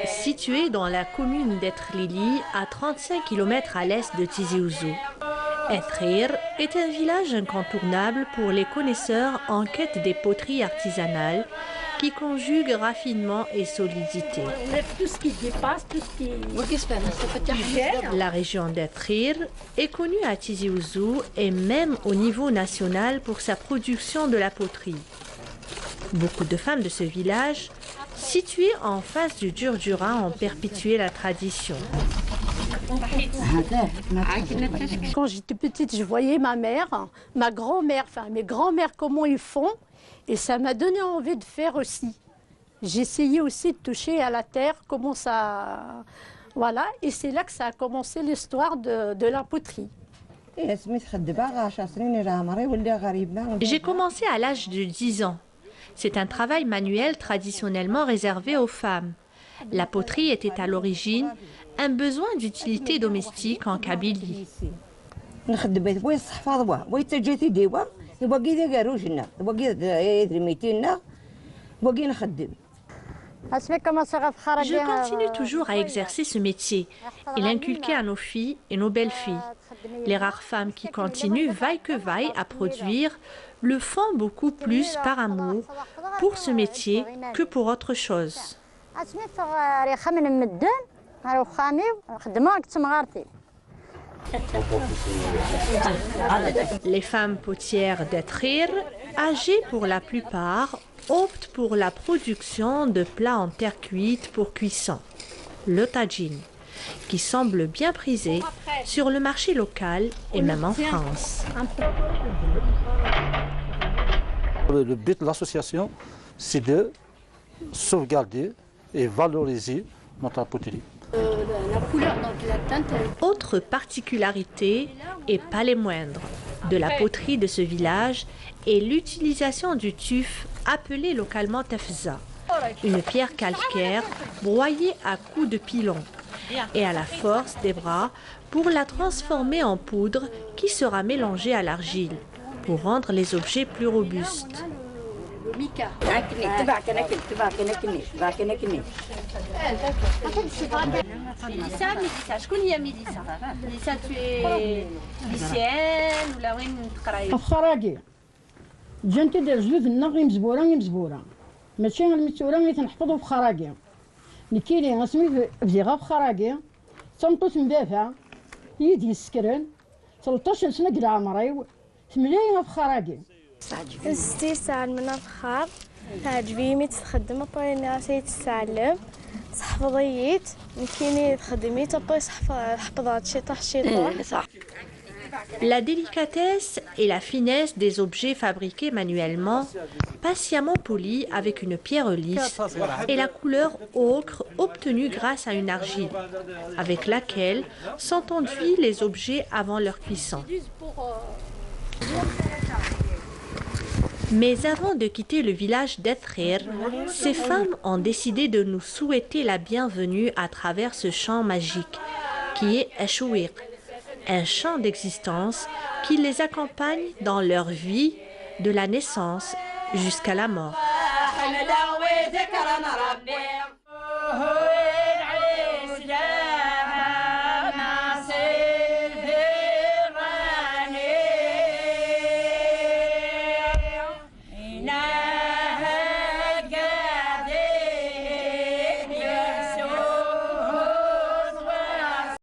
Situé dans la commune d'Ethrili, à 35 km à l'est de Tizi Ouzou. Ethrir est un village incontournable pour les connaisseurs en quête des poteries artisanales qui conjuguent raffinement et solidité. La région d'Ethrir est connue à Tizi Ouzou et même au niveau national pour sa production de la poterie. Beaucoup de femmes de ce village, situé en face du Djurdjura, ont perpétué la tradition. Quand j'étais petite, je voyais ma mère, ma grand-mère, enfin mes grands-mères comment ils font, et ça m'a donné envie de faire aussi. J'essayais aussi de toucher à la terre, comment ça... Voilà, et c'est là que ça a commencé l'histoire de la poterie. J'ai commencé à l'âge de 10 ans. C'est un travail manuel traditionnellement réservé aux femmes. La poterie était à l'origine un besoin d'utilité domestique en Kabylie. Je continue toujours à exercer ce métier et l'inculquer à nos filles et nos belles-filles. Les rares femmes qui continuent, vaille que vaille, à produire, le font beaucoup plus par amour pour ce métier que pour autre chose. Les femmes potières d'Ethrir, âgées pour la plupart, optent pour la production de plats en terre cuite pour cuisson, le tagine, qui semble bien prisé sur le marché local et même en France. Le but de l'association, c'est de sauvegarder et valoriser notre poterie. Autre particularité, et pas les moindres, de la poterie de ce village est l'utilisation du tuf, appelé localement tefza, une pierre calcaire broyée à coups de pilon et à la force des bras pour la transformer en poudre qui sera mélangée à l'argile pour rendre les objets plus robustes. جنتي دير جلود النغ مزبوره ماشي المسوره اللي تنحفظوا في خراقي نكيلي غاسمي بزيغا في خراقي تنطوت مدافع يدي السكرن 13 سنه كدا عمري 8 في خراقي ستي ساعة من الفخار تعجبيني تخدم طويناسي تتعلم تحفظيت نكيني تخدمي تبقي تحفظ هادشي طاح شي طاح. La délicatesse et la finesse des objets fabriqués manuellement, patiemment polis avec une pierre lisse, et la couleur ocre obtenue grâce à une argile, avec laquelle sont enduits les objets avant leur cuisson. Mais avant de quitter le village d'Ethrir, ces femmes ont décidé de nous souhaiter la bienvenue à travers ce chant magique, qui est Eshouir, un chant d'existence qui les accompagne dans leur vie, de la naissance jusqu'à la mort.